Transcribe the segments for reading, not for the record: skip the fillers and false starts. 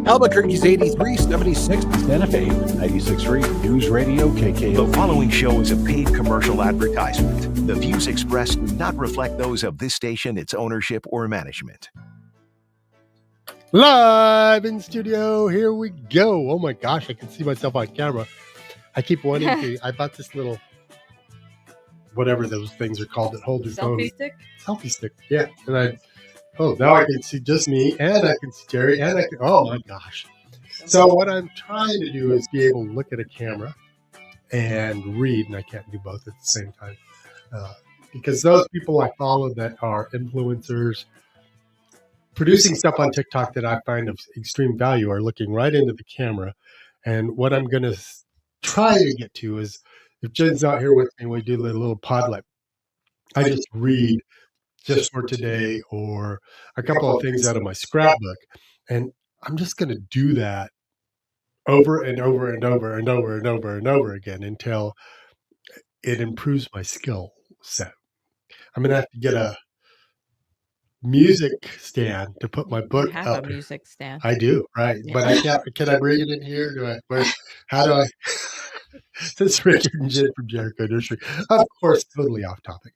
Albuquerque's 83, 76, Santa Fe, 96.3 News Radio KKO. The following show is a paid commercial advertisement. The views expressed do not reflect those of this station, its ownership, or management. Live in studio, here we go. Oh my gosh, I can see myself on camera. I keep wanting to. I bought this little, whatever those things are called that hold your phone. Selfie stick. Yeah. And now I can see just me, and I can see Jerry, and oh my gosh. So what I'm trying to do is be able to look at a camera and read, and I can't do both at the same time. Because those people I follow that are influencers, producing stuff on TikTok that I find of extreme value are looking right into the camera. And what I'm going to try to get to is, if Jen's out here with me, we do the little podlet. I just read just for today or a couple of things out of my scrapbook. And I'm just going to do that over and over and over and over and over and over again until it improves my skill set. I'm going to have to get a music stand to put my book You have up. a music stand. I do, right? Yeah. But I can't. Can I bring it in here? How do I? This is Richard and Jen from Jericho Nursery. Of course, totally off topic.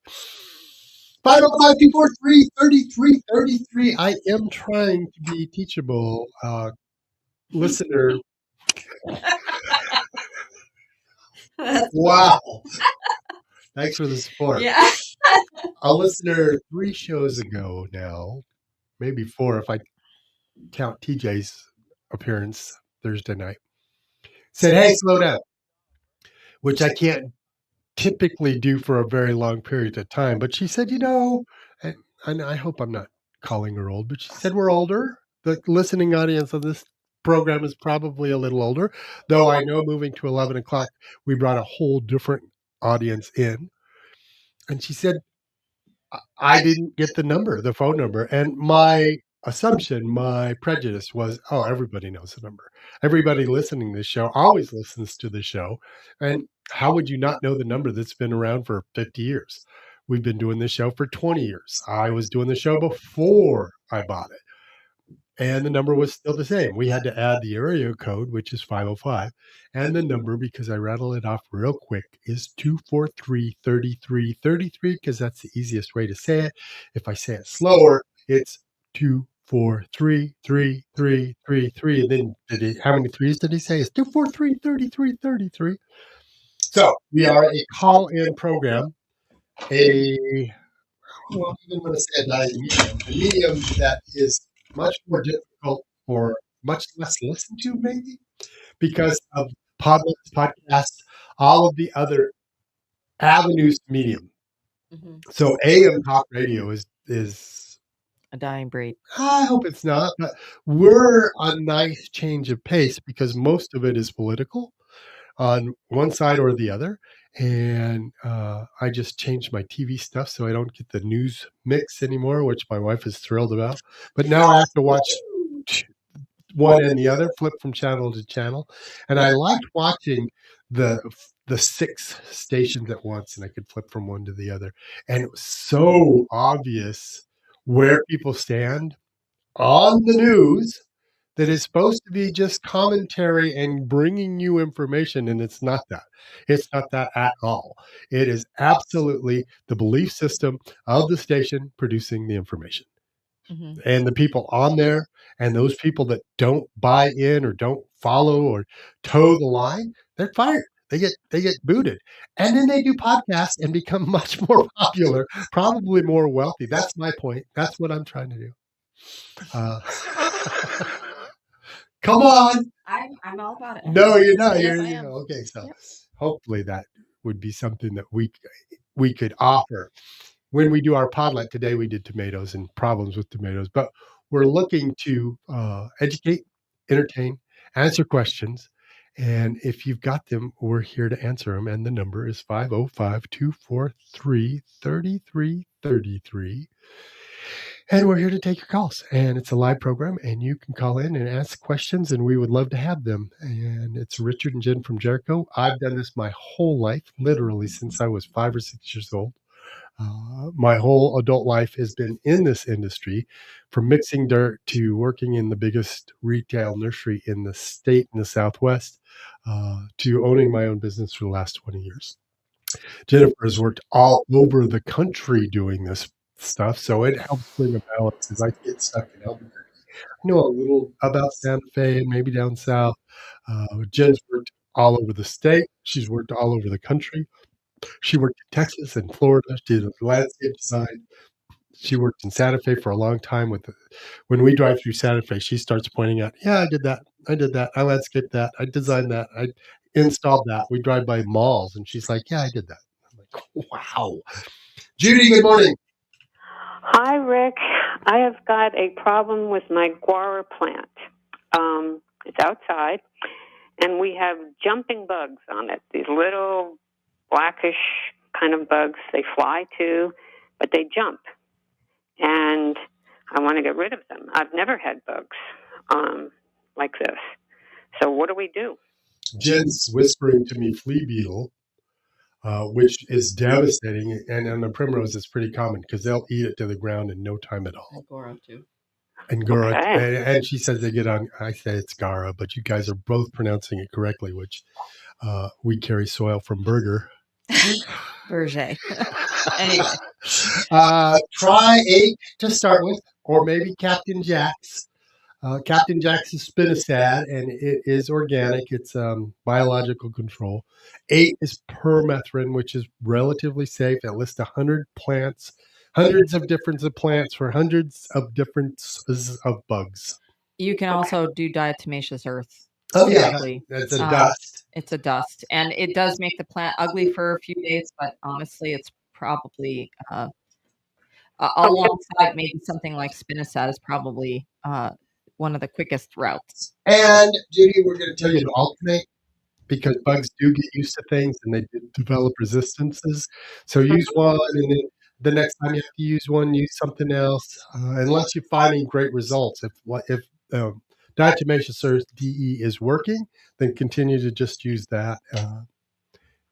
505-243-3333. I am trying to be teachable. Listener. Wow. Thanks for the support. Yeah. A listener 3 shows ago now, maybe 4 if I count TJ's appearance Thursday night, said, "Hey, slow down," which I can't typically do for a very long period of time. But she said, and I hope I'm not calling her old, but she said we're older. The listening audience of this program is probably a little older, though I know moving to 11 o'clock, we brought a whole different audience in. And she said, I didn't get the phone number. And my assumption, my prejudice was, everybody knows the number. Everybody listening to this show always listens to the show. And how would you not know the number that's been around for 50 years? We've been doing this show for 20 years. I was doing the show before I bought it. And the number was still the same. We had to add the area code, which is 505. And the number, because I rattle it off real quick, is 243-3333, because that's the easiest way to say it. If I say it slower, it's 243-3333. And then how many threes did he say? It's 243-3333. So we are a call-in program. I'm going to say a medium that is much more difficult or much less listened to, maybe, because of podcasts, all of the other avenues to medium. Mm-hmm. So AM talk radio is a dying breed. I hope it's not, but we're a nice change of pace because most of it is political on one side or the other. And I just changed my TV stuff so I don't get the news mix anymore, which my wife is thrilled about. But now I have to watch one and the other, flip from channel to channel. And I liked watching the 6 stations at once, and I could flip from one to the other. And it was so obvious where people stand on the news that is supposed to be just commentary and bringing you information, and it's not that. It's not that at all. It is absolutely the belief system of the station producing the information. Mm-hmm. And the people on there and those people that don't buy in or don't follow or toe the line, they're fired. They get booted. And then they do podcasts and become much more popular, probably more wealthy. That's my point. That's what I'm trying to do. Come on. I'm all about it. No, you're not. Yes, you're okay. So hopefully that would be something that we could offer. When we do our podlet today, we did tomatoes and problems with tomatoes, but we're looking to educate, entertain, answer questions. And if you've got them, we're here to answer them. And the number is 505-243-3333. And we're here to take your calls. And it's a live program, and you can call in and ask questions, and we would love to have them. And it's Richard and Jen from Jericho. I've done this my whole life, literally since I was 5 or 6 years old. My whole adult life has been in this industry, from mixing dirt to working in the biggest retail nursery in the state in the Southwest, to owning my own business for the last 20 years. Jennifer has worked all over the country doing this stuff, so it helps bring a balance as I get stuck in Albuquerque. I know a little about Santa Fe and maybe down south. Jen's worked all over the state. She's worked all over the country. She worked in Texas and Florida. She did landscape design. She worked in Santa Fe for a long time with when we drive through Santa Fe, she starts pointing out, "Yeah, I did that. I did that. I landscaped that. I designed that. I installed that." We drive by malls and she's like, "Yeah, I did that." I'm like, "Wow." Judy, good morning. Hi, Rick. I have got a problem with my guava plant. It's outside, and we have jumping bugs on it. These little blackish kind of bugs. They fly too, but they jump. And I want to get rid of them. I've never had bugs like this. So what do we do? Jen's whispering to me flea beetle, which is devastating. And on the primrose, it's pretty common because they'll eat it to the ground in no time at all. Agora too. And Gora, Okay. and she says they get on. I say it's Gara, but you guys are both pronouncing it correctly, which we carry soil from Berger. Berger. Anyway. Try 8 to start with, or maybe Captain Jack's. Captain Jack's is spinosad, and it is organic. It's biological control. 8 is permethrin, which is relatively safe. It lists 100 plants, hundreds of different plants for hundreds of different of bugs. You can also do diatomaceous earth. Oh yeah, directly. it's a dust. It's a dust, and it does make the plant ugly for a few days, but honestly, it's probably alongside maybe something like spinosad is probably one of the quickest routes. And Judy, we're going to tell you to alternate because bugs do get used to things and they develop resistances. So use one, and then the next time you have to use one, use something else. Unless you're finding great results. If diatomaceous earth DE is working, then continue to just use that.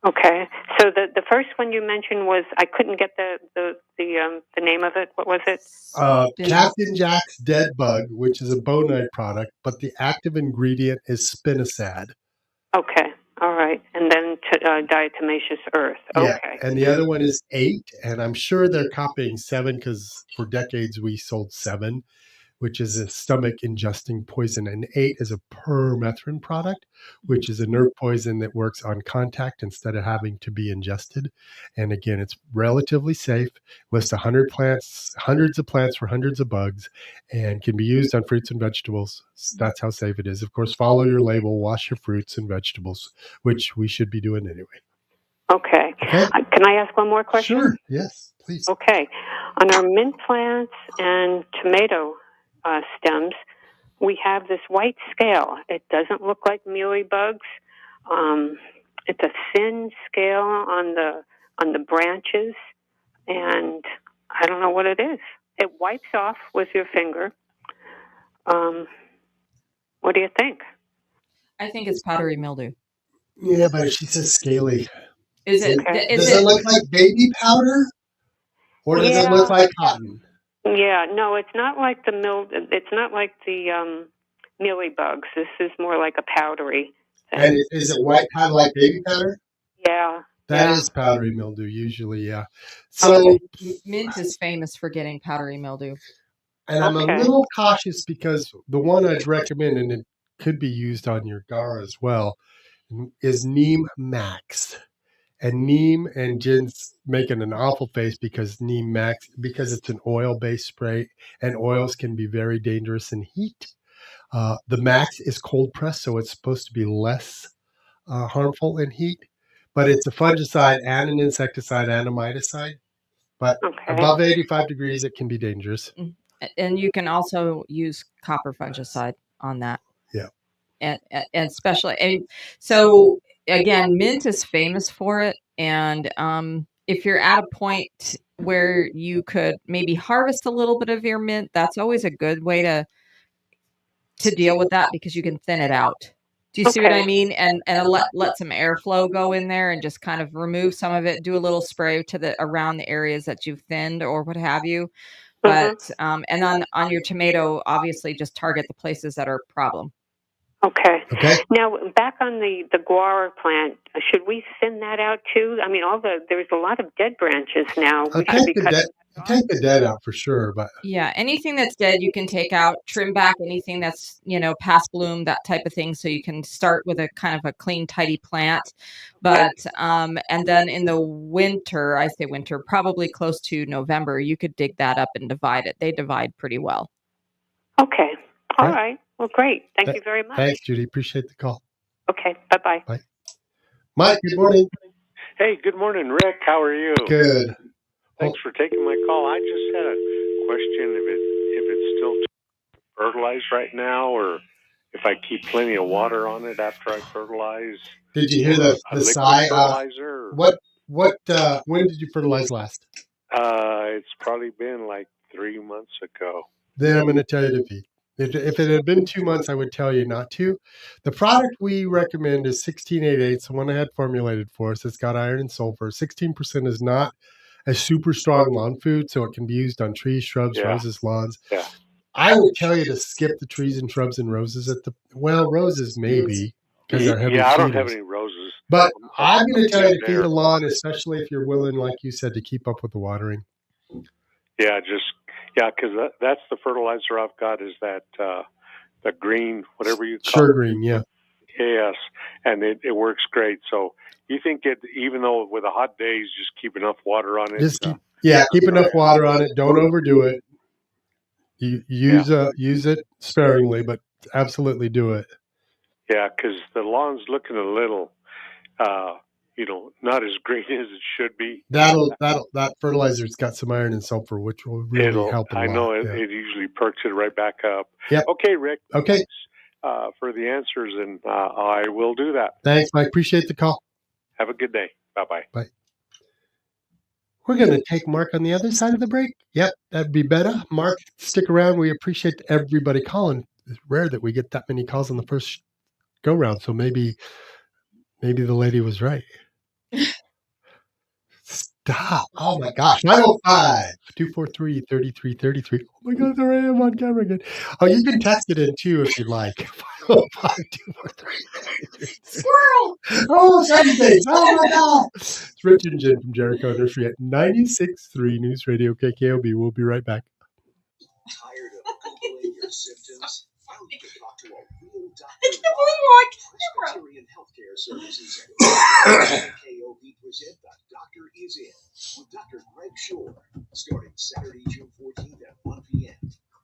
Okay. So the first one you mentioned was, I couldn't get the name of it. What was it? Captain Jack's Dead Bug, which is a bonite product, but the active ingredient is spinosad. Okay. All right. And then diatomaceous earth. Okay. Yeah. And the other one is 8, and I'm sure they're copying 7 because for decades we sold 7, which is a stomach ingesting poison. And 8 is a permethrin product, which is a nerve poison that works on contact instead of having to be ingested. And again, it's relatively safe, lists 100 plants, hundreds of plants for hundreds of bugs, and can be used on fruits and vegetables. That's how safe it is. Of course, follow your label, wash your fruits and vegetables, which we should be doing anyway. Okay. Can I ask one more question? Sure. Yes, please. Okay. On our mint plants and tomato stems, we have this white scale. It doesn't look like mealybugs. It's a thin scale on the branches, and I don't know what it is. It wipes off with your finger. What do you think? I think it's powdery mildew. Yeah, but she says scaly. Is it? Okay. Does it look like baby powder, or does it look like cotton? Yeah, no, it's not like the mealybugs. This is more like a powdery thing. And is it white powder like baby powder? Yeah. That is powdery mildew usually, yeah. So mint is famous for getting powdery mildew. And I'm a little cautious because the one I'd recommend, and it could be used on your Gara as well, is Neem Max. And Neem, and Jen's making an awful face because Neem Max, because it's an oil-based spray, and oils can be very dangerous in heat. The Max is cold pressed, so it's supposed to be less harmful in heat. But it's a fungicide and an insecticide and a miticide. But above 85 degrees, it can be dangerous. And you can also use copper fungicide on that. Yeah. And especially, so again, mint is famous for it. And if you're at a point where you could maybe harvest a little bit of your mint, that's always a good way to deal with that because you can thin it out Do you see what I Okay. mean? And let some airflow go in there and just kind of remove some of it. Do a little spray to around the areas that you've thinned or what have you. But and on your tomato, obviously just target the places that are a problem. Okay. Okay. Now, back on the guava plant, should we thin that out too? I mean, there's a lot of dead branches now. We should be cutting. Take the dead out for sure, but Yeah, anything that's dead you can take out, trim back anything that's, past bloom, that type of thing, so you can start with a kind of a clean, tidy plant. But and then in the winter, I say winter, probably close to November, you could dig that up and divide it. They divide pretty well. Okay. All right. Well, great. Thank you very much. Thanks, Judy. Appreciate the call. Okay. Bye-bye. Bye. Mike, good morning. Hey, good morning, Rick. How are you? Good. Thanks for taking my call. I just had a question if it's still fertilized right now, or if I keep plenty of water on it after I fertilize. Did you hear the sigh? Fertilizer? When did you fertilize last? It's probably been like 3 months ago. Then I'm going to tell you to feed. If it had been 2 months, I would tell you not to. The product we recommend is 1688. It's the one I had formulated for us. It's got iron and sulfur. 16% is not a super strong lawn food, so it can be used on trees, shrubs, roses, lawns. Yeah. I would tell you to skip the trees and shrubs and roses roses maybe because they're heavy. Yeah, I don't have any roses. But I'm going to tell you to feed the lawn, especially if you're willing, like you said, to keep up with the watering. Yeah, because that's the fertilizer I've got is that the green, whatever you call it. Sure green, yeah. Yes, and it works great. So you think even though with the hot days, just keep enough water on it? Keep enough water on it. Don't overdo it. You use it sparingly, but absolutely do it. Yeah, because the lawn's looking a little, not as green as it should be. That fertilizer's got some iron and sulfur, which will really help. I know it usually perks it right back up. Yep. Okay, Rick. Okay. Thanks for the answers, and I will do that. Thanks, Mike. Appreciate the call. Have a good day. Bye-bye. Bye. We're going to take Mark on the other side of the break. Yep, that'd be better. Mark, stick around. We appreciate everybody calling. It's rare that we get that many calls on the first go-round, so maybe the lady was right. Stop. Oh, my gosh. 905-243-3333. Oh, my God, there I am on camera again. Oh, you can text it in, too, if you'd like. 505-243-3333. Squirrel! Oh, Saturdays. Oh, my God. It's Rich and Jen from Jericho Nursery at 96.3 News Radio KKOB. We'll be right back. Tired of Googling your symptoms? Finally, you can talk to a real doctor. I can't believe we're on camera. Presbyterian Healthcare Services KKOB present The Doctor Is In with Dr. Greg Shore, starting Saturday, June 14th at 1 p.m.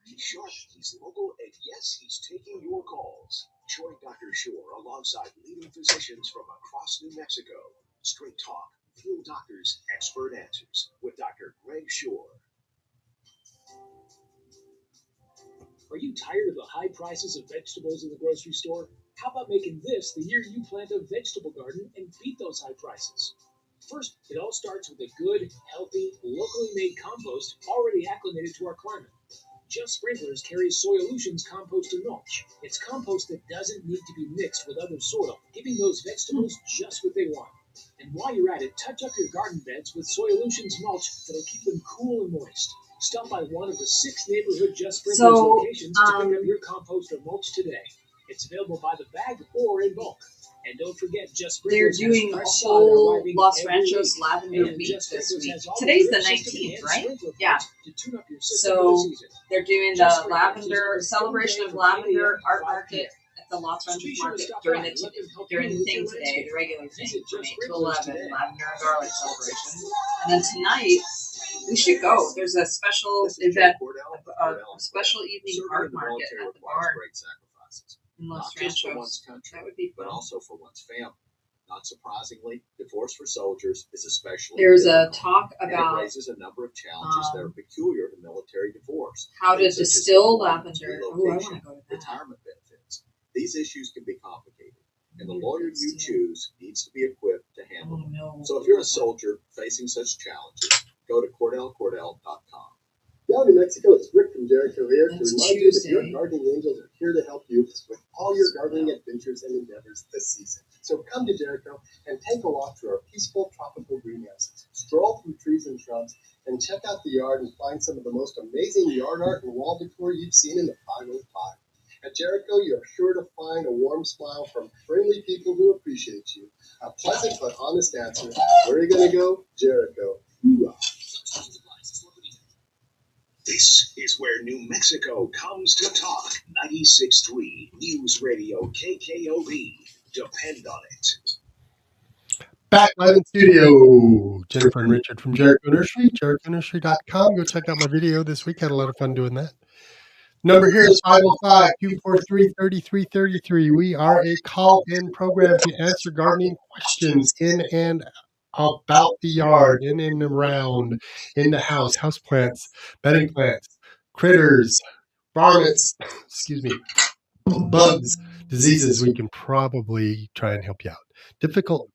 He's sharp, he's local, and yes, he's taking your calls. Join Dr. Shore alongside leading physicians from across New Mexico. Straight talk, real doctors, expert answers with Dr. Greg Shore. Are you tired of the high prices of vegetables in the grocery store? How about making this the year you plant a vegetable garden and beat those high prices? First, it all starts with a good, healthy, locally made compost already acclimated to our climate. Just Sprinklers carries Soilution's compost and mulch. It's compost that doesn't need to be mixed with other soil, giving those vegetables just what they want. And while you're at it, touch up your garden beds with Soilution's mulch that'll keep them cool and moist. Stop by one of the 6 neighborhood Just Sprinklers locations to pick up your compost or mulch today. It's available by the bag or in bulk. And don't forget, Just Sprinklers. They're doing a whole Los Ranchos lavender week this week. Today's the 19th, right? Yeah. So they're doing the lavender celebration of lavender art market at the Los Ranchos market during the thing today, the regular thing, from 8 to 11, lavender and garlic celebration. And then tonight, we should go. There's a special event, a special evening art market at the barn in Los Ranchos. That would be fun. But also for one's family. Not surprisingly, divorce for soldiers is especially. There's a talk about it raises a number of challenges that are peculiar to military divorce. How to distill lavender. Oh, I want to go to that. Retirement benefits. These issues can be complicated, and the lawyer you choose needs to be equipped to handle them. So if you're a soldier facing such challenges, go to CordellCordell.com. New Mexico, it's Rick from Jericho here to It's remind you that your Tuesday. gardening angels are here to help you with all your gardening adventures and endeavors this season. So come to Jericho and take a walk through our peaceful tropical greenhouses. Stroll through trees and shrubs and check out the yard and find some of the most amazing yard art and wall decor you've seen in the 505. At Jericho, you're sure to find a warm smile from friendly people who appreciate you. A pleasant but honest answer. Where are you going to go? Jericho. Hoorah. This is where New Mexico comes to talk. 96.3 News Radio KKOV. Depend on it. Back live in studio. Jennifer and Richard from Jericho Nursery, JerichoNursery.com. Go check out my video this week. Had a lot of fun doing that. Number here is 505-243-3333. We are a call-in program to answer gardening questions in and about the yard, in and around, in the house, houseplants, bedding plants, critters, varmints, excuse me, bugs, diseases. We can probably try and help you out. Difficult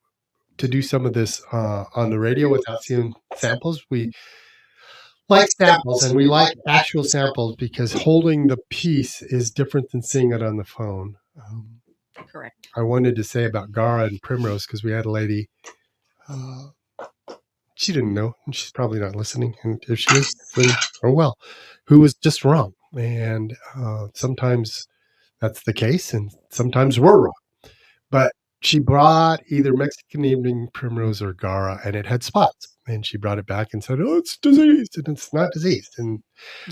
to do some of this on the radio without seeing samples. We like samples, and we like actual samples because holding the piece is different than seeing it on the phone. Correct. I wanted to say about Gara and Primrose because we had a lady, she didn't know, and she's probably not listening, and if she is, then, oh well, who was just wrong. And sometimes that's the case, and sometimes we're wrong. But she brought either Mexican Evening Primrose or Gara, and it had spots. And she brought it back and said, "Oh, it's diseased," and it's not diseased. And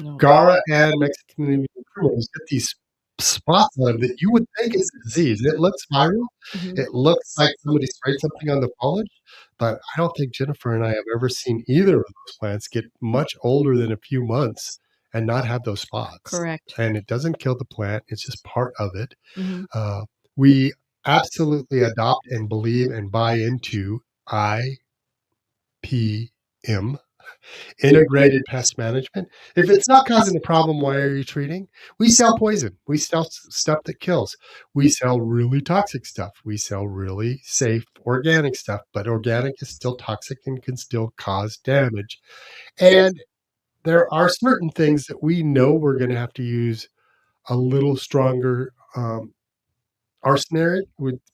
No. Gara and Mexican Evening Primrose get these spots on them that you would think is a disease. It looks viral. Mhm. It looks like somebody sprayed something on the foliage, but I don't think Jennifer and I have ever seen either of those plants get much older than a few months and not have those spots. Correct. And it doesn't kill the plant. It's just part of it. Mhm. We absolutely adopt and believe and buy into IPM, integrated pest management. If it's not causing a problem, why are you treating? We sell poison. We sell stuff that kills. We sell really toxic stuff. We sell really safe organic stuff, but organic is still toxic and can still cause damage. And there are certain things that we know we're going to have to use a little stronger arsenal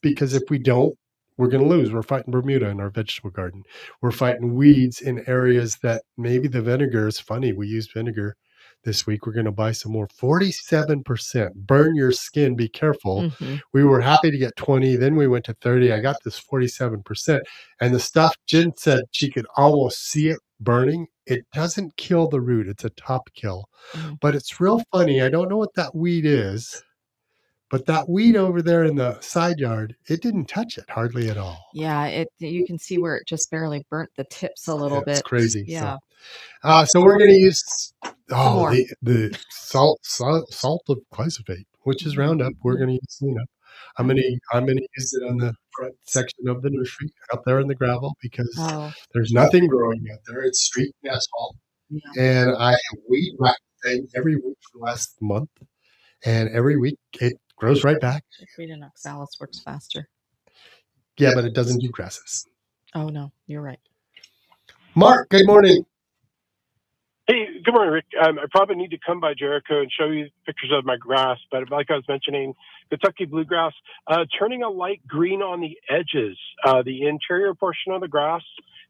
because if we don't, we're going to lose. We're fighting Bermuda in our vegetable garden. We're fighting weeds in areas that maybe the vinegar is funny. We used vinegar this week. We're going to buy some more. 47%. Burn your skin. Be careful. Mhm. We were happy to get 20. Then we went to 30. I got this 47%. And the stuff Jen said she could almost see it burning. It doesn't kill the root. It's a top kill. Mhm. But it's real funny. I don't know what that weed is. But that weed over there in the side yard, it didn't touch it hardly at all. Yeah, you can see where it just barely burnt the tips a little bit. It's crazy. Yeah. So we're going to use more. the salt of glyphosate, which is Roundup. We're going to use cleanup. I'm going to use it on the front section of the nursery out there in the gravel because there's nothing growing out there. It's street asphalt, and I have weed whacked thing every week for the last month, and every week it grows right back. Freedom oxalis works faster. Yeah, but it doesn't do grasses. Oh no, you're right. Mark, good morning. Hey, good morning, Rick. I probably need to come by Jericho and show you pictures of my grass, but like I was mentioning, Kentucky bluegrass, turning a light green on the edges. The interior portion of the grass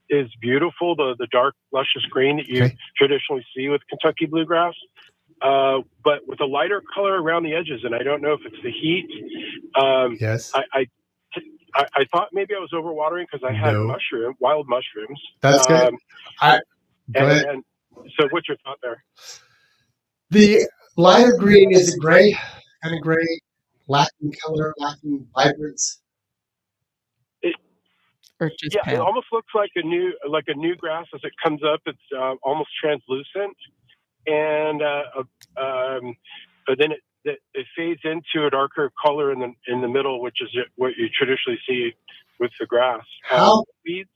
is beautiful, the dark, luscious green that you traditionally see with Kentucky bluegrass, but with a lighter color around the edges, and I don't know if it's the heat. Yes. I thought maybe I was overwatering because I had wild mushrooms. That's good. Go ahead. And so what's your thought there? The lighter green is a gray, kind of gray, lacking color, lacking vibrance. It almost looks like a new grass as it comes up. It's almost translucent, and but then it fades into a darker color in the middle, which is what you traditionally see with the grass. Weeds.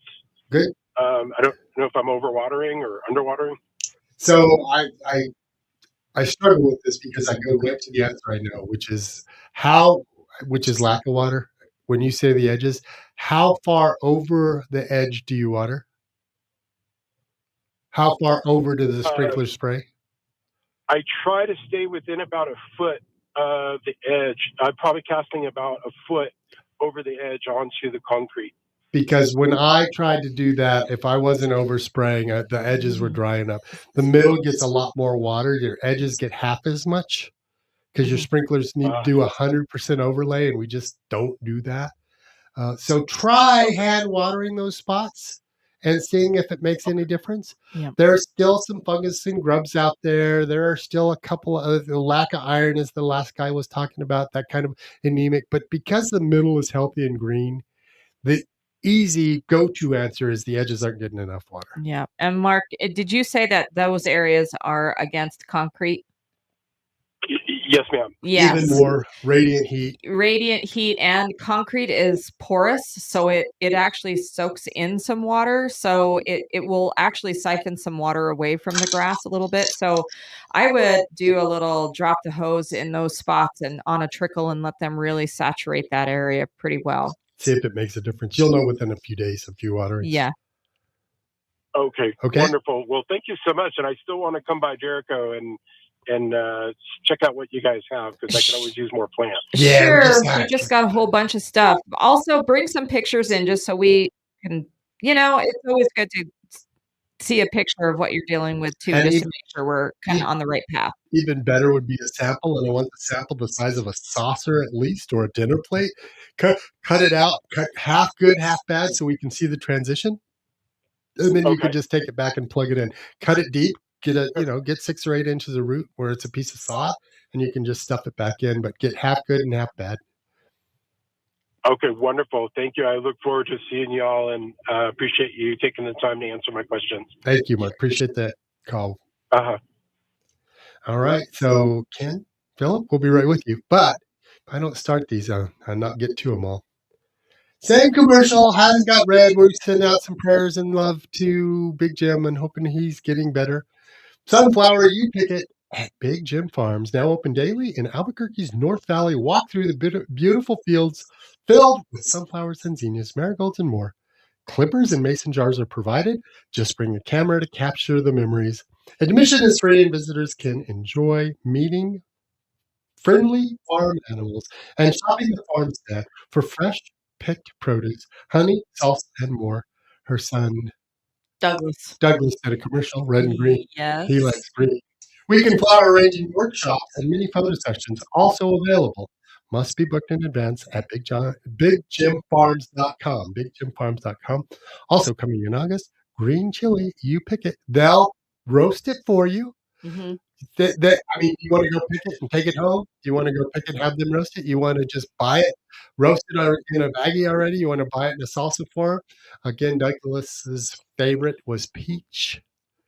Good. I don't know if I'm overwatering or underwatering. So I struggle with this because I go right to the answer I know, which is lack of water. When you say the edges, how far over the edge do you water? How far over do the sprinkler spray? I try to stay within about a foot of the edge. I'm probably casting about a foot over the edge onto the concrete. Because when I tried to do that, if I wasn't overspraying, the edges were drying up. The middle gets a lot more water. Your edges get half as much because your sprinklers need to do 100% overlay, and we just don't do that. So try hand watering those spots and seeing if it makes any difference. Yep. There are still some fungus and grubs out there. There are still a couple of the lack of iron, as the last guy was talking about, that kind of anemic. But because the middle is healthy and green, the easy go-to answer is the edges aren't getting enough water. Yeah. And Mark, did you say that those areas are against concrete? Yes, ma'am. Yes. Even more radiant heat. Radiant heat, and concrete is porous, so it actually soaks in some water. So it will actually siphon some water away from the grass a little bit. So I would do a little drop the hose in those spots and on a trickle and let them really saturate that area pretty well. See if it makes a difference. You'll know within a few days, a few waterings. Yeah. Okay. Wonderful. Well, thank you so much. And I still want to come by Jericho and check out what you guys have, because I can always use more plants. Yeah, sure. We just got a whole bunch of stuff. Also, bring some pictures in just so we can, it's always good to see a picture of what you're dealing with too, just to make sure we're kind of on the right path. Even better would be a sample, and I want the sample the size of a saucer at least, or a dinner plate. Cut it out, cut half good, half bad, so we can see the transition. And then you can just take it back and plug it in. Cut it deep. Get 6 or 8 inches of root where it's a piece of sod, and you can just stuff it back in, but get half good and half bad. Okay, wonderful. Thank you. I look forward to seeing y'all, and appreciate you taking the time to answer my questions. Thank you, Mark. Appreciate that call. Uh-huh. All right. So, Ken, Philip, we'll be right with you. But if I don't start these, I'll not get to them all. Same commercial, hasn't got read. We're sending out some prayers and love to Big Jim and hoping he's getting better. Sunflower, you pick it at Big Jim Farms, now open daily in Albuquerque's North Valley. Walk through the beautiful fields filled with sunflowers and zinnias, marigolds, and more. Clippers and mason jars are provided. Just bring a camera to capture the memories. Admission is free, and visitors can enjoy meeting friendly farm animals and shopping the farm stand for fresh picked produce, honey, salsa, and more. Her son Douglas did a commercial, red and green. Yes. He likes green. Weekend flower arranging workshops and mini photo sessions also available. Must be booked in advance at bigjimfarms.com. Bigjimfarms.com. Also coming in August, green chili. You pick it. They'll roast it for you. Mm-hmm. You want to go pick it and take it home? You want to go pick it, have them roast it? You want to just buy it, roast it in a baggie already? You want to buy it in a salsa form? Again, Douglas's favorite was peach.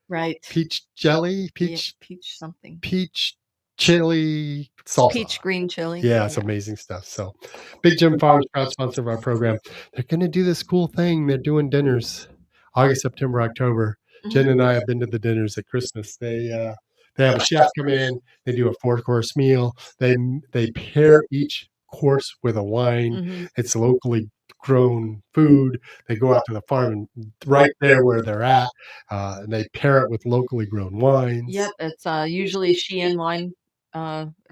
Right. Peach jelly, peach something. Peach chili salsa. Peach green chili. Yeah, it's amazing stuff. So, Big Jim Farms, proud sponsor of our program. They're going to do this cool thing. They're doing dinners August, September, October. Mm-hmm. Jen and I have been to the dinners at Christmas. They have a chef come in. They do a 4-course meal. They pair each course with a wine. Mm-hmm. It's locally grown food. They go out to the farm and right there where they're at, and they pair it with locally grown wines. Yep, it's usually Sheehan wine,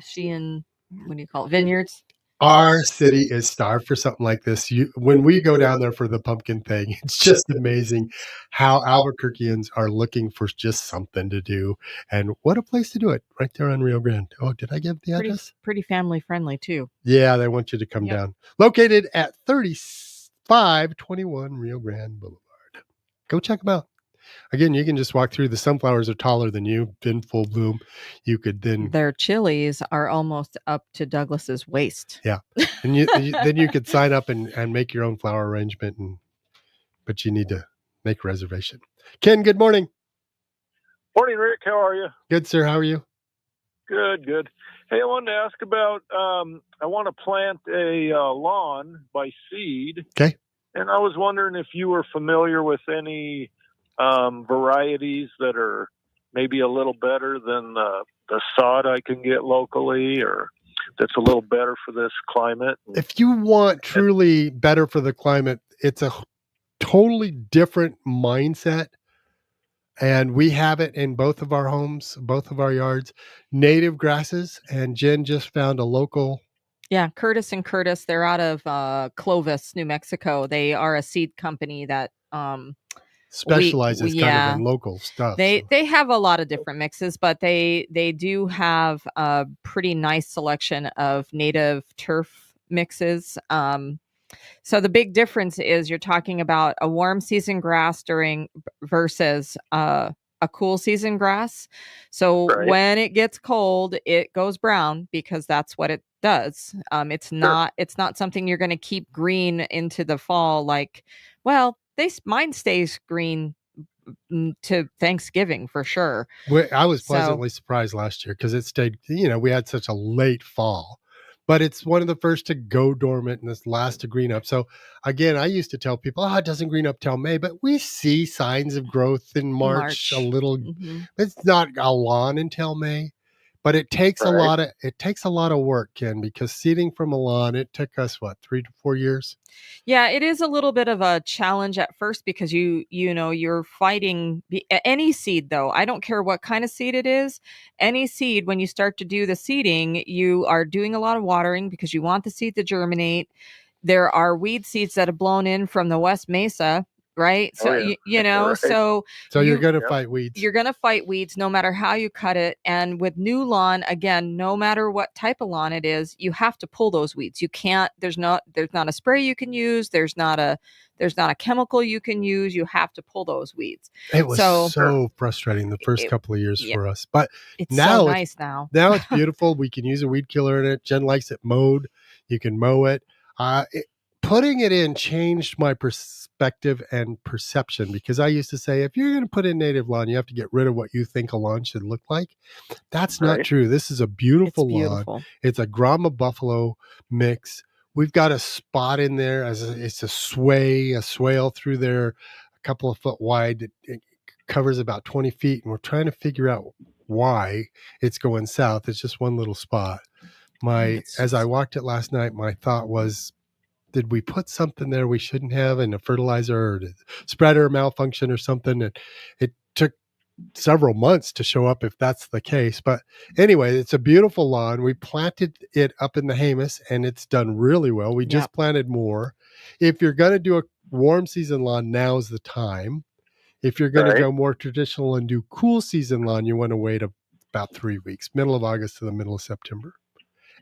Sheehan, what do you call it, vineyards. Our city is starved for something like this. When we go down there for the pumpkin thing, it's just amazing how Albuquerqueans are looking for just something to do. And what a place to do it, right there on Rio Grande. Oh, did I give the address? Pretty family friendly, too. Yeah, they want you to come down. Located at 3521 Rio Grande Boulevard. Go check them out. Again, you can just walk through. The sunflowers are taller than you, in full bloom. You could then... Their chilies are almost up to Douglas's waist. Yeah. And then you could sign up and make your own flower arrangement, but you need to make a reservation. Ken, good morning. Morning, Rick. How are you? Good, sir. How are you? Good. Hey, I wanted to ask about, I want to plant a lawn by seed. Okay. And I was wondering if you were familiar with any varieties that are maybe a little better than the sod I can get locally, or that's a little better for this climate. If you want truly better for the climate, it's a totally different mindset and we have it in both of our homes, both of our yards, native grasses. And Jen just found a local. Yeah, Curtis and Curtis. They're out of Clovis, New Mexico. They are a seed company that specializes kind of yeah. in local stuff. They have a lot of different mixes, but they do have a pretty nice selection of native turf mixes. So the big difference is you're talking about a warm season grass versus a cool season grass. So Right. when it gets cold, it goes brown because that's what it does. It's not something you're going to keep green into the fall. Like, well, mine stays green to Thanksgiving for sure. I was So pleasantly surprised last year because it stayed, we had such a late fall, but it's one of the first to go dormant and this last to green up. So again, I used to tell people, it doesn't green up till May, but we see signs of growth in March. A little. It's not a lawn until May, but it takes a lot of work, Ken, because seeding from a lawn, it took us 3 to 4 years. Yeah, it is a little bit of a challenge at first because you're fighting any seed though. I don't care what kind of seed it is. Any seed, when you start to do the seeding, you are doing a lot of watering because you want the seed to germinate. There are weed seeds that have blown in from the West Mesa, right? So Right. so you're going to fight weeds. You're going to fight weeds no matter how you cut it. And with new lawn, again, no matter what type of lawn it is, you have to pull those weeds. You can't, there's not a spray you can use. There's not a chemical you can use. You have to pull those weeds. It was so frustrating the first couple of years for us, but it's now so nice now. Now it's beautiful. We can use a weed killer in it. Jen likes it mowed. You can mow it. Putting it in changed my perspective and perception because I used to say, if you're going to put in native lawn, you have to get rid of what you think a lawn should look like. That's not true. This is a beautiful lawn. It's a Grama Buffalo mix. We've got a spot in there it's a swale through there, a couple of foot wide. It covers about 20 feet, and we're trying to figure out why it's going south. It's just one little spot. As I walked it last night, my thought was, did we put something there we shouldn't have in a fertilizer, or did spreader malfunction or something? And it took several months to show up if that's the case. But anyway, it's a beautiful lawn. We planted it up in the Jemez and it's done really well. We just planted more. If you're going to do a warm season lawn, now's the time. If you're going to go more traditional and do cool season lawn, you want to wait about 3 weeks, middle of August to the middle of September.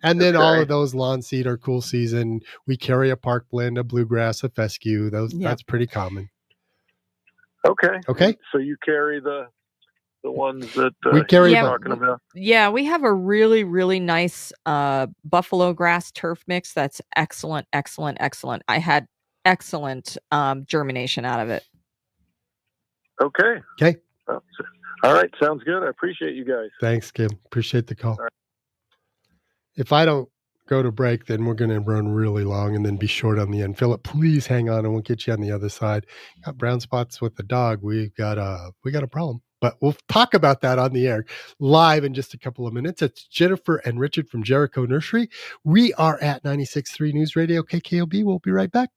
And then all of those lawn seed are cool season. We carry a park blend, a bluegrass, a fescue. That's pretty common. Okay. So you carry the ones that we carry you're talking about. Yeah, we have a really, really nice buffalo grass turf mix that's excellent. I had excellent germination out of it. Okay. All right. Sounds good. I appreciate you guys. Thanks, Kim. Appreciate the call. If I don't go to break, then we're going to run really long and then be short on the end. Philip, please hang on and we'll get you on the other side. Got brown spots with the dog. We got a problem, but we'll talk about that on the air live in just a couple of minutes. It's Jennifer and Richard from Jericho Nursery. We are at 96.3 News Radio KKOB. We'll be right back.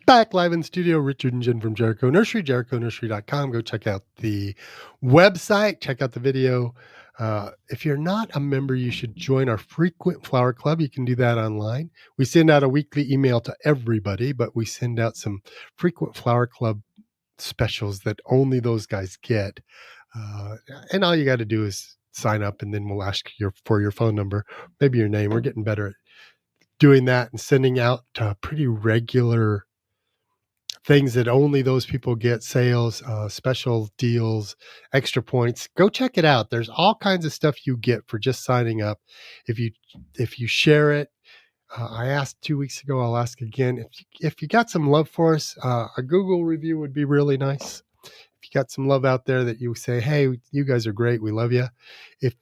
Back live in studio, Richard and Jen from Jericho Nursery, JerichoNursery.com. Go check out the website, check out the video. If you're not a member, you should join our Frequent Flower Club. You can do that online. We send out a weekly email to everybody, but we send out some Frequent Flower Club specials that only those guys get. And all you got to do is sign up, and then we'll ask for your phone number, maybe your name. We're getting better at doing that and sending out pretty regular things that only those people get, sales, special deals, extra points. Go check it out. There's all kinds of stuff you get for just signing up. If you share it, I asked 2 weeks ago, I'll ask again. If you got some love for us, a Google review would be really nice. If you got some love out there that you say, hey, you guys are great, we love you. If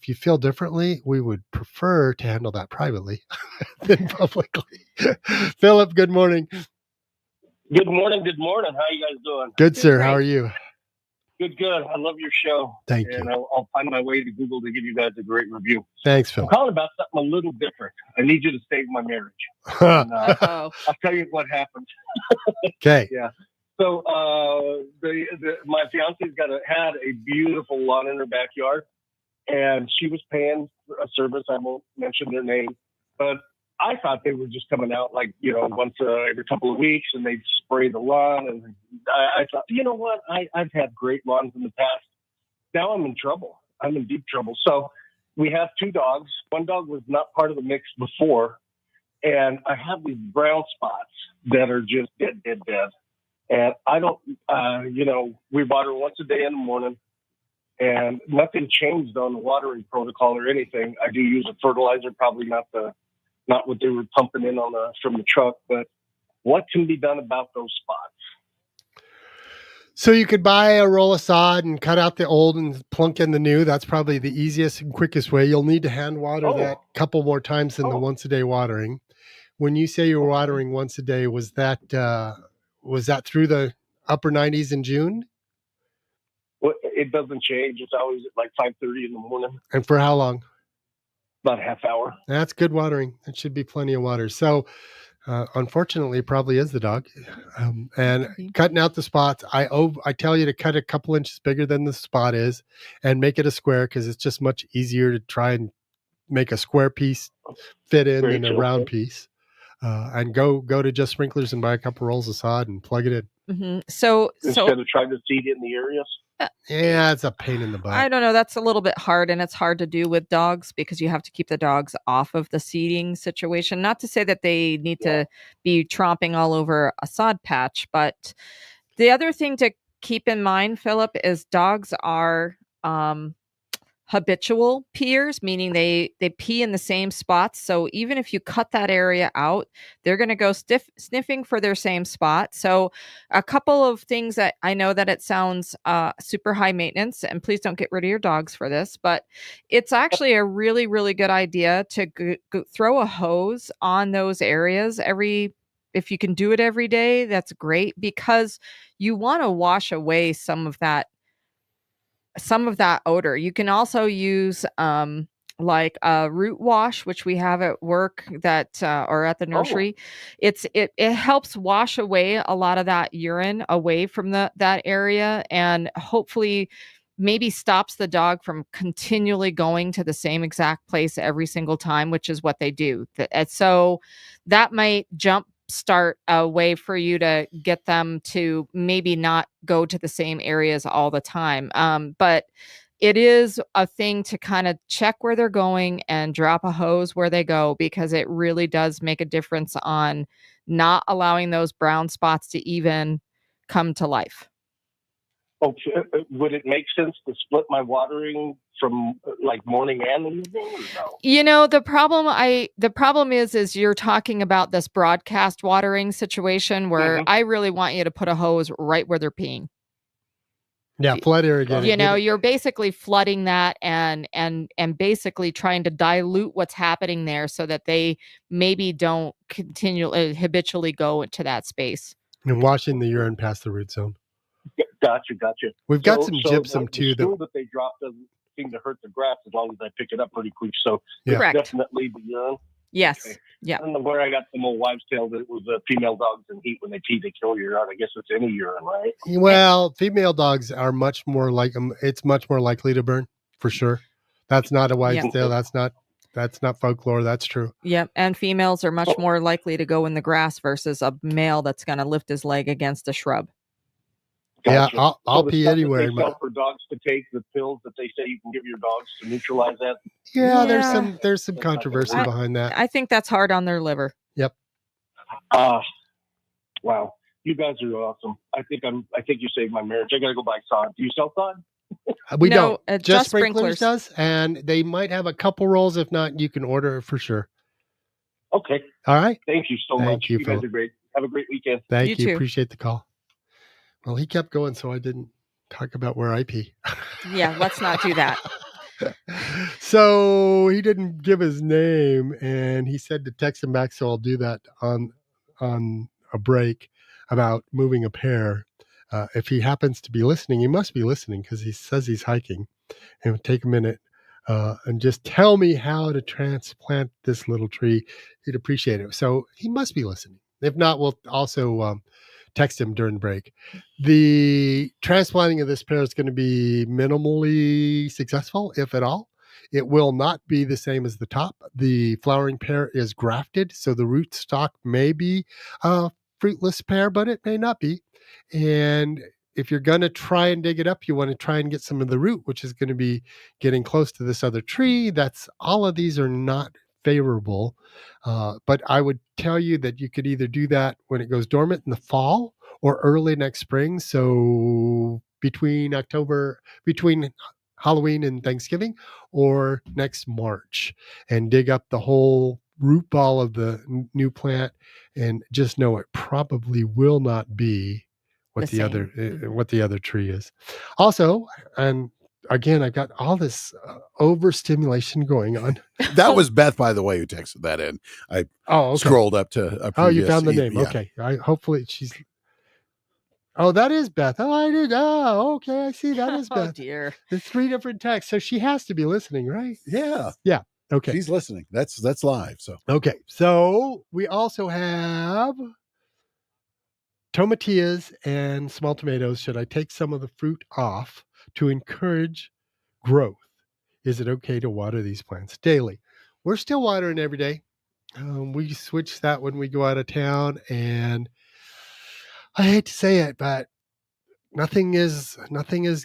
you feel differently, we would prefer to handle that privately than publicly. Philip, good morning. Good morning. Good morning. How you guys doing? Good, sir. How are you? Good. I love your show. Thank you. And I'll find my way to Google to give you guys a great review. Thanks, Phil. I'm calling about something a little different. I need you to save my marriage. And, I'll tell you what happened. Okay. Yeah. So my fiance's had a beautiful lawn in her backyard, and she was paying a service. I won't mention their name, but I thought they were just coming out like, once every couple of weeks, and they'd spray the lawn. And I thought, you know what? I've had great lawns in the past. Now I'm in trouble. I'm in deep trouble. So we have 2 dogs. One dog was not part of the mix before. And I have these brown spots that are just dead. And I don't, we water once a day in the morning. And nothing changed on the watering protocol or anything. I do use a fertilizer, probably not what they were pumping in from the truck, but what can be done about those spots? So you could buy a roll of sod and cut out the old and plunk in the new. That's probably the easiest and quickest way. You'll need to hand water that a couple more times than the once a day watering. When you say you're watering once a day, was that through the upper 90s in June? Well, it doesn't change. It's always at like 5:30 in the morning. And for how long? About a half hour. That's good watering. That should be plenty of water. So, unfortunately, it probably is the dog. And cutting out the spots, I tell you to cut a couple inches bigger than the spot is, and make it a square, because it's just much easier to try and make a square piece fit in than a round piece. And go to Just Sprinklers and buy a couple rolls of sod and plug it in. Mm-hmm. So instead of trying to seed in the areas. Yeah, it's a pain in the butt. I don't know. That's a little bit hard, and it's hard to do with dogs because you have to keep the dogs off of the seeding situation. Not to say that they need to be tromping all over a sod patch, but the other thing to keep in mind, Philip, is dogs are habitual peers, meaning they pee in the same spots. So even if you cut that area out, they're going to go sniffing for their same spot. So a couple of things that I know that it sounds super high maintenance, and please don't get rid of your dogs for this, but it's actually a really, really good idea to throw a hose on those areas if you can do it every day, that's great, because you want to wash away some of that odor. You can also use like a root wash, which we have at work or at the nursery. It helps wash away a lot of that urine away from that area, and hopefully maybe stops the dog from continually going to the same exact place every single time, which is what they do. So that might start a way for you to get them to maybe not go to the same areas all the time. But it is a thing to kind of check where they're going and drop a hose where they go, because it really does make a difference on not allowing those brown spots to even come to life. Okay. Would it make sense to split my watering from like morning and evening, or no? The problem is you're talking about this broadcast watering situation where I really want you to put a hose right where they're peeing. Yeah, flood irrigating. You're basically flooding that and basically trying to dilute what's happening there so that they maybe don't habitually go into that space. And washing the urine past the root zone. Gotcha. We've got some gypsum too. The that they drop doesn't seem to hurt the grass as long as I pick it up pretty quick. So Correct. Definitely the urine. Yes. Okay. Yeah. I don't know where I got some old wives' tale that it was female dogs in heat when they pee, they kill your urine. I guess it's any urine, right? Well, female dogs are much more it's much more likely to burn, for sure. That's not a wives' Yeah. tale. That's not folklore. That's true. Yep. And females are much more likely to go in the grass versus a male that's going to lift his leg against a shrub. Gotcha. Yeah, I'll So the pee stuff anywhere. that they sell for dogs to take, the pills that they say you can give your dogs to neutralize that. Yeah, there's Yeah. some That's not gonna controversy work. behind that. I think that's hard on their liver. Yep. Wow. You guys are awesome. I think you saved my marriage. I gotta go buy sod. Do you sell sod? We No, don't. just Sprinklers sprinklers. does, and they might have a couple rolls. If not, you can order it for sure. Okay. All right. Thank you so Thank much. you, You guys Phil. are great. Have a great weekend. Thank You you. too. Appreciate the call. Well, he kept going, so I didn't talk about where I pee. Yeah, let's not do that. So he didn't give his name, and he said to text him back. So I'll do that on a break about moving a pair. If he happens to be listening, he must be listening because he says he's hiking. And take a minute and just tell me how to transplant this little tree. He'd appreciate it. So he must be listening. If not, we'll also text him during break. The transplanting of this pair is going to be minimally successful, if at all. It will not be the same as the top. The flowering pair is grafted, so the root stock may be a fruitless pair, but it may not be. And if you're going to try and dig it up, you want to try and get some of the root, which is going to be getting close to this other tree. All of these are not favorable. But I would tell you that you could either do that when it goes dormant in the fall or early next spring. So between Halloween and Thanksgiving, or next March, and dig up the whole root ball of the new plant, and just know it probably will not be what the other tree is. Also, and again, I've got all this overstimulation going on. That was Beth, by the way, who texted that in. I scrolled up to a previous. You found the name. Yeah. Okay. Hopefully she's. Oh, that is Beth. Oh, I did. Oh, okay. I see. That is Beth. Oh, dear. There's 3 different texts. So she has to be listening, right? Yeah. Yeah. Okay. She's listening. That's live. So okay. So we also have tomatillas and small tomatoes. Should I take some of the fruit off to encourage growth? Is it okay to water these plants daily? We're still watering every day. We switch that when we go out of town, and I hate to say it, but nothing is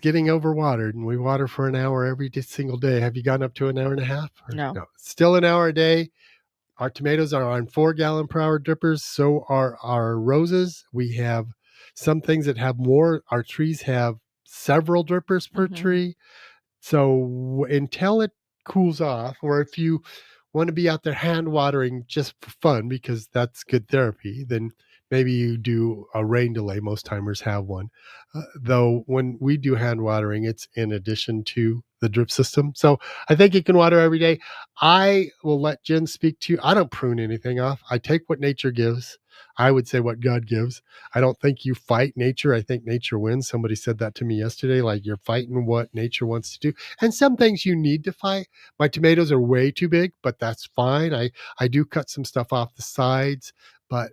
getting overwatered, and we water for an hour every single day. Have you gone up to an hour and a half? No. Still an hour a day. Our tomatoes are on 4 gallon per hour drippers. So are our roses. We have some things that have more. Our trees have several drippers per tree. So until it cools off, or if you want to be out there hand watering just for fun, because that's good therapy, then maybe you do a rain delay. Most timers have one. Though when we do hand watering, it's in addition to the drip system. So I think you can water every day. I will let Jen speak to you. I don't prune anything off. I take what nature gives. I would say what God gives. I don't think you fight nature. I think nature wins. Somebody said that to me yesterday, like you're fighting what nature wants to do. And some things you need to fight. My tomatoes are way too big, but that's fine. I do cut some stuff off the sides, but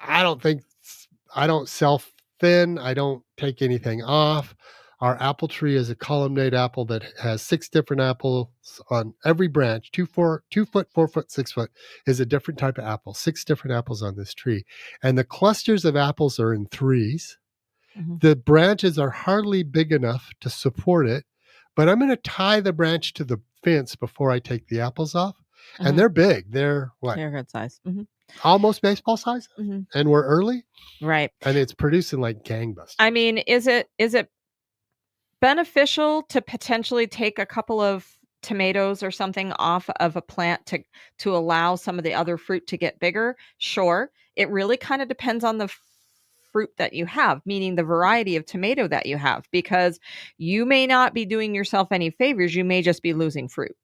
I don't self thin. I don't take anything off. Our apple tree is a columnade apple that has 6 different apples on every branch. 2 foot, 4 foot, 6 foot is a different type of apple. 6 different apples on this tree. And the clusters of apples are in 3s. Mm-hmm. The branches are hardly big enough to support it, but I'm going to tie the branch to the fence before I take the apples off. Mm-hmm. And they're big. They're what? They're good size. Mm-hmm. Almost baseball size. Mm-hmm. And we're early. Right. And it's producing like gangbusters. I mean, is it beneficial to potentially take a couple of tomatoes or something off of a plant to allow some of the other fruit to get bigger? Sure. It really kind of depends on the fruit that you have, meaning the variety of tomato that you have, because you may not be doing yourself any favors. You may just be losing fruit.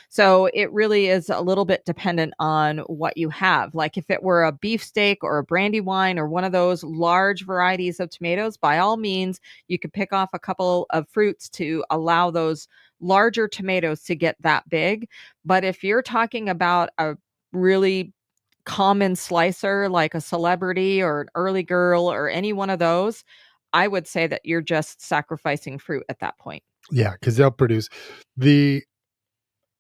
So it really is a little bit dependent on what you have. Like if it were a beefsteak or a brandywine or one of those large varieties of tomatoes, by all means, you could pick off a couple of fruits to allow those larger tomatoes to get that big. But if you're talking about a really common slicer like a celebrity or an early girl or any one of those, I would say that you're just sacrificing fruit at that point. Yeah, because they'll produce. The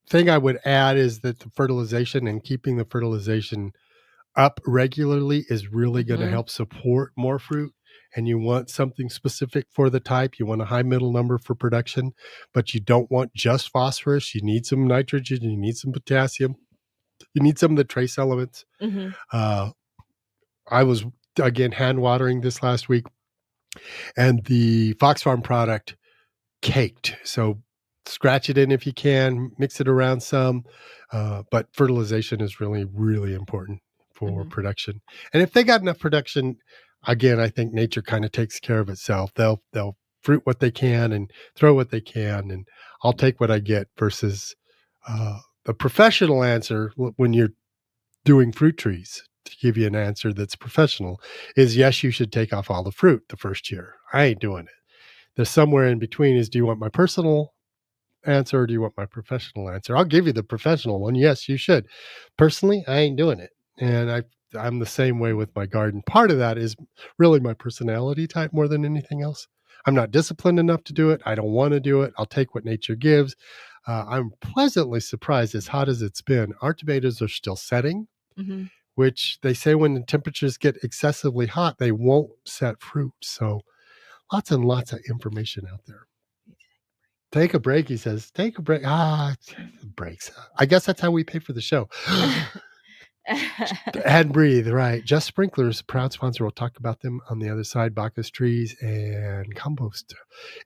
thing I would add is that the fertilization and keeping the fertilization up regularly is really going to help support more fruit. And you want something specific for the type. You want a high middle number for production, but you don't want just phosphorus. You need some nitrogen. You need some potassium. You need some of the trace elements. I was, again, hand watering this last week, and the Fox Farm product caked. So scratch it in if you can, mix it around some. But fertilization is really, really important for production. And if they got enough production, again, I think nature kind of takes care of itself. They'll fruit what they can and throw what they can, and I'll take what I get versus the professional answer when you're doing fruit trees. To give you an answer that's professional is yes, you should take off all the fruit the first year. I ain't doing it. There's somewhere in between is, do you want my personal answer or do you want my professional answer? I'll give you the professional one. Yes, you should. Personally, I ain't doing it. And I'm the same way with my garden. Part of that is really my personality type more than anything else. I'm not disciplined enough to do it. I don't want to do it. I'll take what nature gives. I'm pleasantly surprised, as hot as it's been, our tomatoes are still setting, which they say when the temperatures get excessively hot, they won't set fruit. So lots and lots of information out there. Take a break, he says. Take a break. Breaks. I guess that's how we pay for the show. And breathe, right. Just Sprinklers, proud sponsor. We'll talk about them on the other side. Bacchus trees and compost.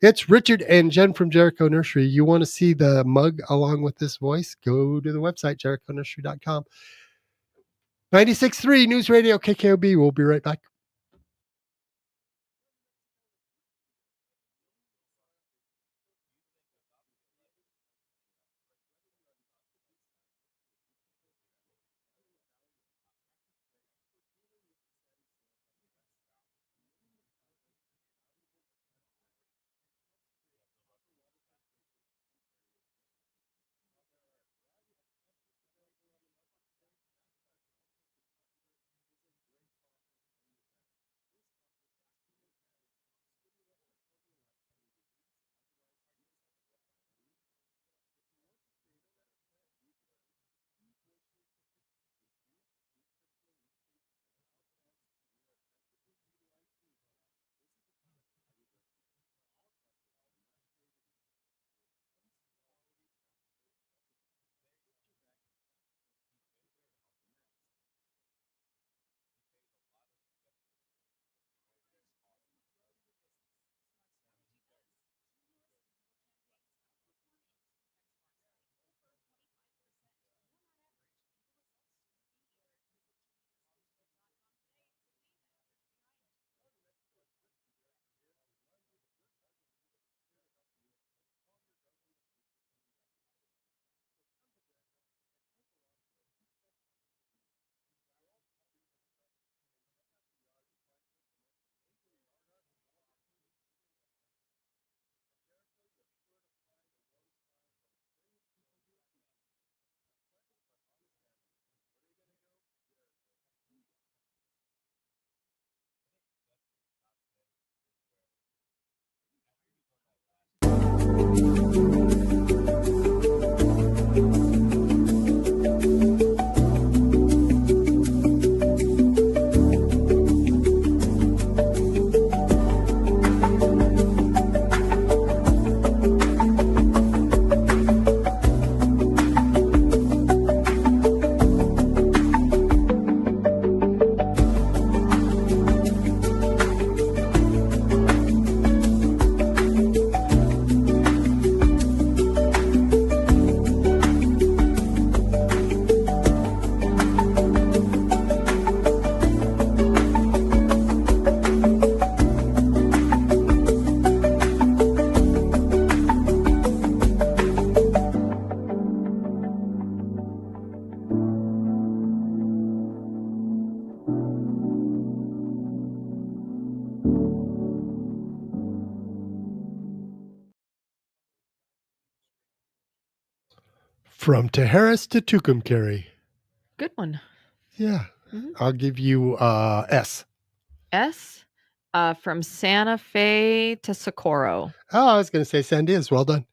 It's Richard and Jen from Jericho Nursery. You want to see the mug along with this voice? Go to the website, jerichonursery.com. 96.3 News Radio KKOB. We'll be right back. From Taharis to Tucumcari, Good one. Yeah. Mhm. I'll give you S. S, from Santa Fe to Socorro. Oh, I was going to say San Diaz. Well done.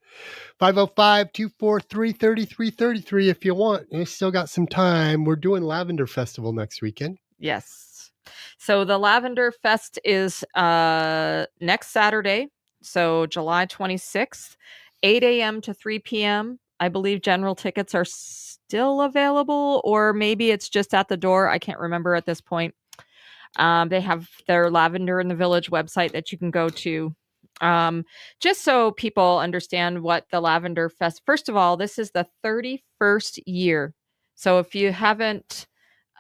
505-243-3333 if you want. We still got some time. We're doing Lavender Festival next weekend. Yes. So the Lavender Fest is next Saturday, so July 26th, 8 a.m. to 3 p.m. I believe general tickets are still available, or maybe it's just at the door. I can't remember at this point. They have their Lavender in the Village website that you can go to. Just so people understand what the Lavender Fest, first of all, this is the 31st year. So if you haven't,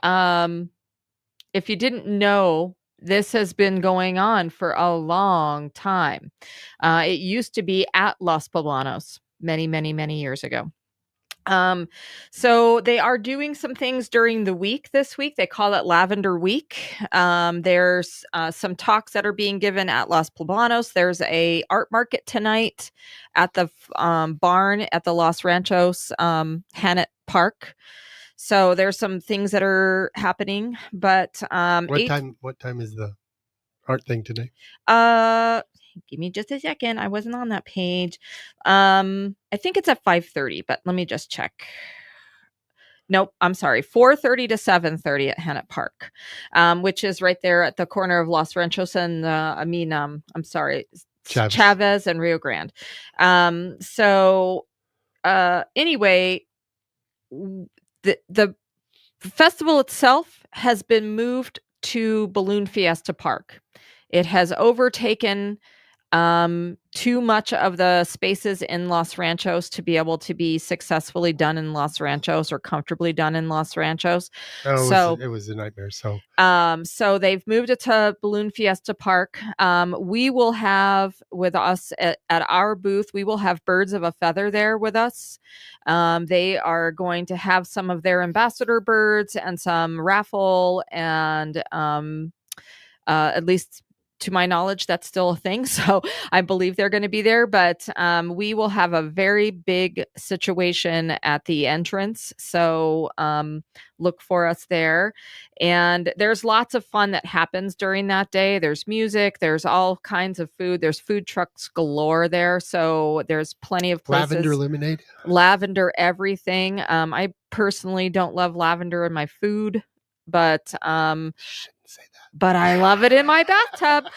if you didn't know, this has been going on for a long time. It used to be at Los Poblanos many, many, many years ago. So they are doing some things during the week this week. They call it Lavender Week. There's some talks that are being given at Los Poblanos. There's a art market tonight at the barn at the Los Ranchos Hannett Park. So there's some things that are happening, but What time is the art thing today? Give me just a second. I wasn't on that page. I think it's at 5:30, but let me just check. Nope, I'm sorry. 4:30 to 7:30 at Hannett Park, which is right there at the corner of Los Ranchos and I'm sorry, Chavez and Rio Grande. Anyway, the festival itself has been moved to Balloon Fiesta Park. It has overtaken too much of the spaces in Los Ranchos to be able to be successfully done in Los Ranchos or comfortably done in Los Ranchos. It was a nightmare. So they've moved it to Balloon Fiesta Park. We will have with us at our booth, we will have Birds of a Feather there with us. They are going to have some of their ambassador birds and some raffle, and at least to my knowledge, that's still a thing. So I believe they're going to be there, but we will have a very big situation at the entrance. So look for us there. And there's lots of fun that happens during that day. There's music, there's all kinds of food. There's food trucks galore there. So there's plenty of places. Lavender lemonade? Lavender everything. I personally don't love lavender in my food, but but I love it in my bathtub.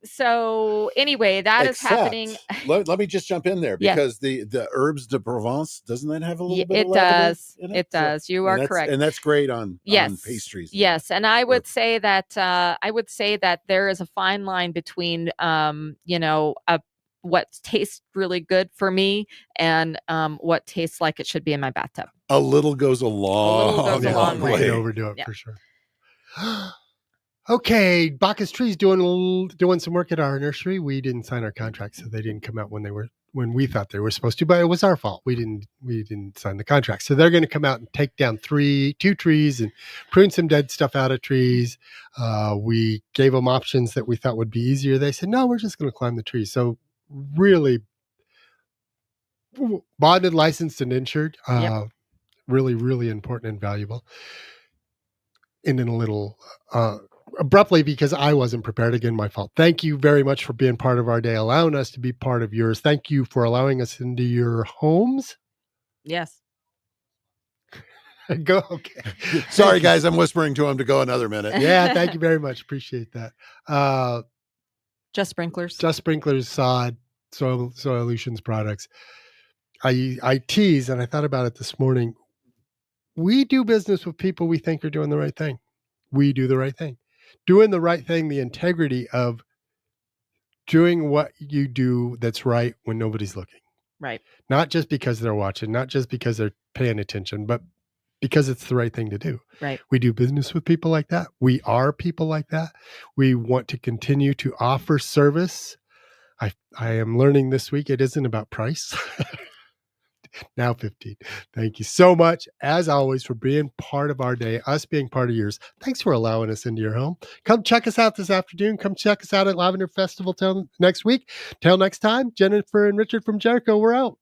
So anyway, that is happening. Let me just jump in there because the herbs de Provence, doesn't that have a little bit of lavender in it? It does. You are correct. And that's great on pastries. Yes. And I would say that there is a fine line between what tastes really good for me and what tastes like it should be in my bathtub. A little goes a long way. You can overdo it for sure. Okay, Bacchus Trees doing some work at our nursery. We didn't sign our contract, so they didn't come out when we thought they were supposed to. But it was our fault. We didn't sign the contract, so they're going to come out and take down two trees and prune some dead stuff out of trees. We gave them options that we thought would be easier. They said, "No, we're just going to climb the trees." So really, bonded, licensed, and insured. Really, really important and valuable. And in a little abruptly because I wasn't prepared. Again, my fault. Thank you very much for being part of our day, allowing us to be part of yours. Thank you for allowing us into your homes. Yes. Go. Okay. Sorry, guys. I'm whispering to him to go another minute. Yeah. Thank you very much. Appreciate that. Just Sprinklers. Sod, Soil Solutions products. I tease, and I thought about it this morning. We do business with people we think are doing the right thing. We do the right thing. Doing the right thing, the integrity of doing what you do that's right when nobody's looking. Right. Not just because they're watching, not just because they're paying attention, but because it's the right thing to do. Right. We do business with people like that. We are people like that. We want to continue to offer service. I am learning this week it isn't about price. Now 15. Thank you so much, as always, for being part of our day, us being part of yours. Thanks for allowing us into your home. Come check us out this afternoon. Come check us out at Lavender Festival next week. Till next time, Jennifer and Richard from Jericho, we're out.